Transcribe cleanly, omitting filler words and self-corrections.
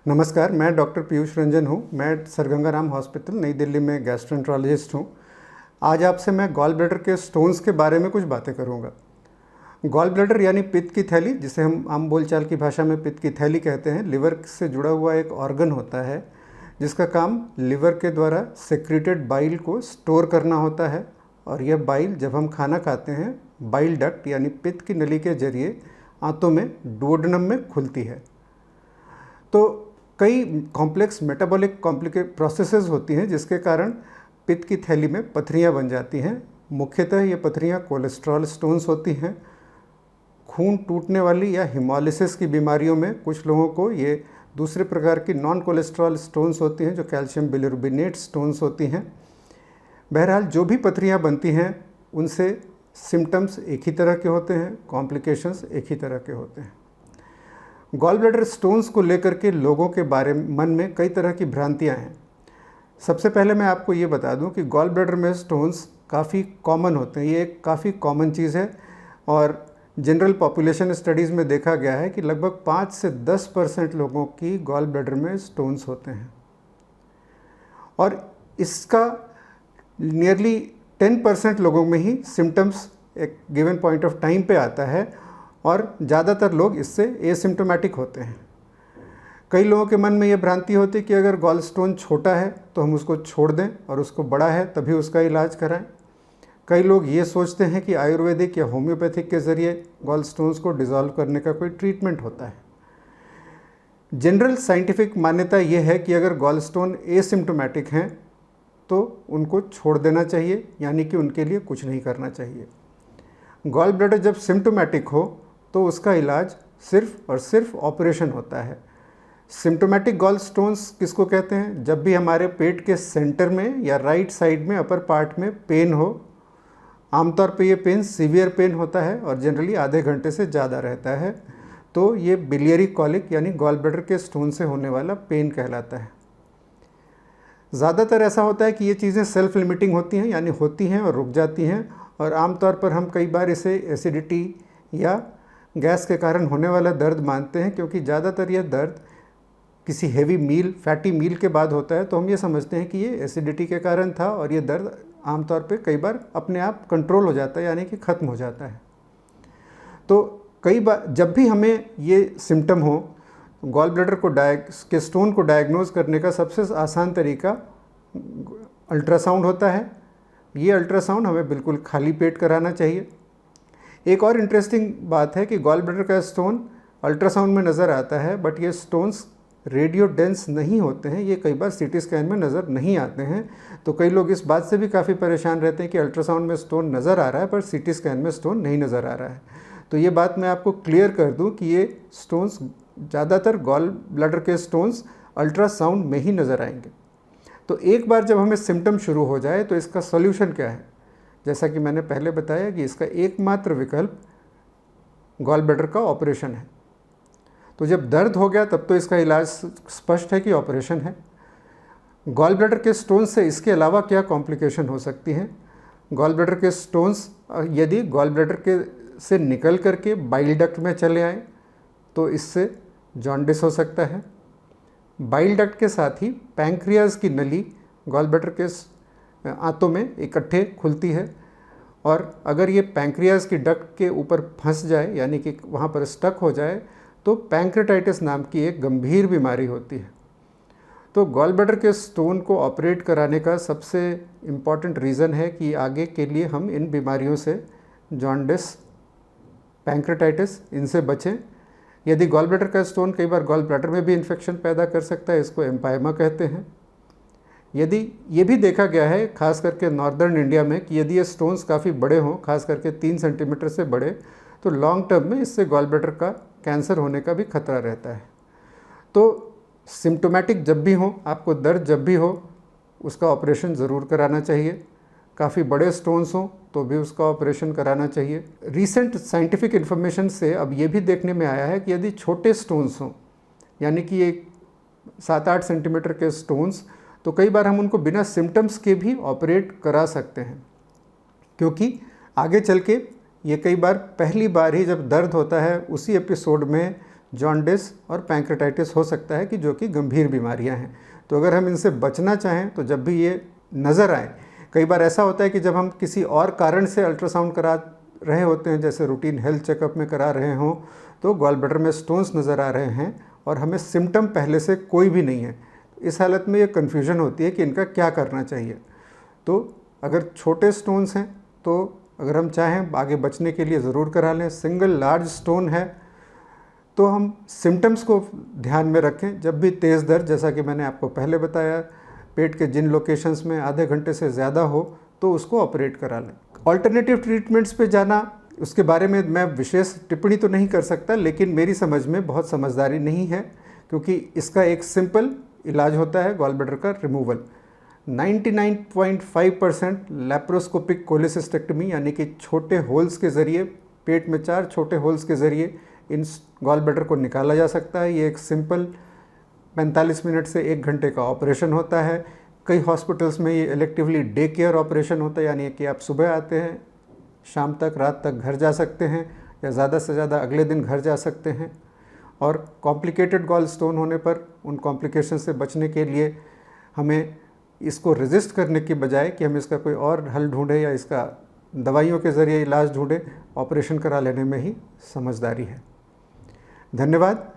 नमस्कार, मैं डॉक्टर पीयूष रंजन हूँ। मैं सर गंगा राम हॉस्पिटल नई दिल्ली में गैस्ट्रोएंटरोलॉजिस्ट हूँ। आज आपसे मैं गॉल ब्लैडर के स्टोन्स के बारे में कुछ बातें करूँगा। गॉल ब्लैडर यानी पित्त की थैली, जिसे हम आम बोलचाल की भाषा में पित्त की थैली कहते हैं, लिवर से जुड़ा हुआ एक ऑर्गन होता है जिसका काम लिवर के द्वारा सेक्रेटेड बाइल को स्टोर करना होता है। और यह बाइल जब हम खाना खाते हैं बाइल डक्ट यानी पित्त की नली के जरिए आंतों में डुओडेनम में खुलती है। तो कई कॉम्प्लेक्स मेटाबॉलिक प्रोसेसेस होती हैं जिसके कारण पित्त की थैली में पथरियाँ बन जाती हैं। मुख्यतः ये पथरियाँ कोलेस्ट्रॉल स्टोन्स होती हैं। खून टूटने वाली या हिमोलिसिस की बीमारियों में कुछ लोगों को ये दूसरे प्रकार की नॉन कोलेस्ट्रॉल स्टोन्स होती हैं जो कैल्शियम बिलिरुबिनेट स्टोन्स होती हैं। बहरहाल जो भी पथरियाँ बनती हैं उनसे सिम्टम्स एक ही तरह के होते हैं, कॉम्प्लिकेशंस एक ही तरह के होते हैं। गॉल ब्लैडर स्टोन्स को लेकर के लोगों के मन में कई तरह की भ्रांतियां हैं। सबसे पहले मैं आपको ये बता दूं कि गॉल ब्लैडर में स्टोन्स काफ़ी कॉमन होते हैं। ये एक काफ़ी कॉमन चीज़ है और जनरल पॉपुलेशन स्टडीज़ में देखा गया है कि लगभग 5 से 10% लोगों की गॉल ब्लैडर में स्टोन्स होते हैं और इसका नियरली 10% लोगों में ही सिम्टम्स एक गिवन पॉइंट ऑफ टाइम पे आता है और ज़्यादातर लोग इससे एसिम्टोमेटिक होते हैं। कई लोगों के मन में ये भ्रांति होती है कि अगर गॉल स्टोन छोटा है तो हम उसको छोड़ दें और उसको बड़ा है तभी उसका इलाज कराएं। कई लोग ये सोचते हैं कि आयुर्वेदिक या होम्योपैथिक के ज़रिए गॉल स्टोन्स को डिज़ोल्व करने का कोई ट्रीटमेंट होता है। जनरल साइंटिफिक मान्यता ये है कि अगर गॉल स्टोन एसिम्टोमेटिक हैं तो उनको छोड़ देना चाहिए, यानी कि उनके लिए कुछ नहीं करना चाहिए। गॉल ब्लैडर जब सिम्टोमेटिक हो तो उसका इलाज सिर्फ और सिर्फ ऑपरेशन होता है। सिम्टोमेटिक गॉल स्टोन्स किसको कहते हैं? जब भी हमारे पेट के सेंटर में या राइट साइड में अपर पार्ट में पेन हो। आमतौर पे ये पेन सीवियर पेन होता है और जनरली आधे घंटे से ज़्यादा रहता है, तो ये बिलियरी कॉलिक यानी गॉल ब्लैडर के स्टोन से होने वाला पेन कहलाता है। ज़्यादातर ऐसा होता है कि ये चीज़ें सेल्फ लिमिटिंग होती हैं, यानी होती हैं और रुक जाती हैं, और आमतौर पर हम कई बार इसे एसिडिटी या गैस के कारण होने वाला दर्द मानते हैं, क्योंकि ज़्यादातर यह दर्द किसी हेवी मील, फैटी मील के बाद होता है। तो हम ये समझते हैं कि ये एसिडिटी के कारण था और ये दर्द आमतौर पे कई बार अपने आप कंट्रोल हो जाता है, यानी कि ख़त्म हो जाता है। तो कई बार जब भी हमें ये सिम्टम हो, गॉल ब्लैडर के स्टोन को डायग्नोज करने का सबसे आसान तरीका अल्ट्रासाउंड होता है। ये अल्ट्रासाउंड हमें बिल्कुल खाली पेट कराना चाहिए। एक और इंटरेस्टिंग बात है कि गॉल ब्लैडर का स्टोन अल्ट्रासाउंड में नज़र आता है, बट ये स्टोन्स रेडियो डेंस नहीं होते हैं। ये कई बार सीटी स्कैन में नज़र नहीं आते हैं। तो कई लोग इस बात से भी काफ़ी परेशान रहते हैं कि अल्ट्रासाउंड में स्टोन नज़र आ रहा है पर सीटी स्कैन में स्टोन नहीं नज़र आ रहा है। तो ये बात मैं आपको क्लियर कर दूं कि ये स्टोन्स, ज़्यादातर गॉल ब्लैडर के स्टोन्स अल्ट्रासाउंड में ही नज़र आएंगे। तो एक बार जब हमें सिम्टम शुरू हो जाए तो इसका सॉल्यूशन क्या है? जैसा कि मैंने पहले बताया कि इसका एकमात्र विकल्प गॉल ब्लैडर का ऑपरेशन है। तो जब दर्द हो गया तब तो इसका इलाज स्पष्ट है कि ऑपरेशन है। गॉल ब्लैडर के स्टोन्स से इसके अलावा क्या कॉम्प्लिकेशन हो सकती हैं? गॉल ब्लैडर के स्टोन्स यदि गॉल ब्लैडर के से निकल करके बाइल डक्ट में चले आएँ तो इससे जॉन्डिस हो सकता है। बाइल डक्ट के साथ ही पैंक्रियाज की नली गॉल ब्लैडर के आंतों में इकट्ठे खुलती है, और अगर ये पैंक्रियाज की डक्ट के ऊपर फंस जाए, यानी कि वहाँ पर स्टक हो जाए, तो पैंक्रेटाइटिस नाम की एक गंभीर बीमारी होती है। तो गॉल ब्लैडर के स्टोन को ऑपरेट कराने का सबसे इम्पॉर्टेंट रीज़न है कि आगे के लिए हम इन बीमारियों से, जॉन्डिस, पैंक्रेटाइटिस, इनसे बचें। यदि गॉल ब्लैडर का स्टोन कई बार गॉल ब्लैडर में भी इन्फेक्शन पैदा कर सकता है, इसको एम्पाइमा कहते हैं। यदि ये भी देखा गया है खास करके नॉर्दर्न इंडिया में कि यदि ये स्टोन्स काफ़ी बड़े हों, खास करके 3 सेंटीमीटर से बड़े, तो लॉन्ग टर्म में इससे गॉल ब्लैडर का कैंसर होने का भी खतरा रहता है। तो सिम्टोमेटिक जब भी हो, आपको दर्द जब भी हो, उसका ऑपरेशन ज़रूर कराना चाहिए। काफ़ी बड़े स्टोन्स हों तो भी उसका ऑपरेशन कराना चाहिए। रीसेंट साइंटिफिक इन्फॉर्मेशन से अब ये भी देखने में आया है कि यदि छोटे स्टोन्स हों, यानी कि एक 7-8 सेंटीमीटर के स्टोन्स, तो कई बार हम उनको बिना सिम्टम्स के भी ऑपरेट करा सकते हैं, क्योंकि आगे चल के ये कई बार पहली बार ही जब दर्द होता है उसी एपिसोड में जॉन्डिस और पैंक्रेटाइटिस हो सकता है कि जो कि गंभीर बीमारियां हैं। तो अगर हम इनसे बचना चाहें तो जब भी ये नज़र आए, कई बार ऐसा होता है कि जब हम किसी और कारण से अल्ट्रासाउंड करा रहे होते हैं, जैसे रूटीन हेल्थ चेकअप में करा रहे हों, तो गॉल ब्लैडर में स्टोन्स नज़र आ रहे हैं और हमें सिम्टम पहले से कोई भी नहीं है। इस हालत में ये कन्फ्यूजन होती है कि इनका क्या करना चाहिए। तो अगर छोटे स्टोन्स हैं तो अगर हम चाहें आगे बचने के लिए ज़रूर करा लें। सिंगल लार्ज स्टोन है तो हम सिम्टम्स को ध्यान में रखें। जब भी तेज़ दर्द, जैसा कि मैंने आपको पहले बताया, पेट के जिन लोकेशंस में आधे घंटे से ज़्यादा हो तो उसको ऑपरेट करा लें। ऑल्टरनेटिव ट्रीटमेंट्स पे जाना, उसके बारे में मैं विशेष टिप्पणी तो नहीं कर सकता, लेकिन मेरी समझ में बहुत समझदारी नहीं है, क्योंकि इसका एक सिंपल इलाज होता है गॉल ब्लैडर का रिमूवल। 99.5% लैप्रोस्कोपिक कोलेसिस्टेक्टमी, यानी कि छोटे होल्स के ज़रिए, पेट में 4 छोटे होल्स के ज़रिए इन गॉल ब्लैडर को निकाला जा सकता है। ये एक सिंपल 45 मिनट से 1 घंटे का ऑपरेशन होता है। कई हॉस्पिटल्स में ये इलेक्टिवली डे केयर ऑपरेशन होता है, यानी कि आप सुबह आते हैं, शाम तक, रात तक घर जा सकते हैं, या ज़्यादा से ज़्यादा अगले दिन घर जा सकते हैं। और कॉम्प्लिकेटेड गॉल स्टोन होने पर उन कॉम्प्लिकेशन से बचने के लिए हमें इसको रेजिस्ट करने की बजाय कि हम इसका कोई और हल ढूंढें या इसका दवाइयों के ज़रिए इलाज ढूंढें, ऑपरेशन करा लेने में ही समझदारी है। धन्यवाद।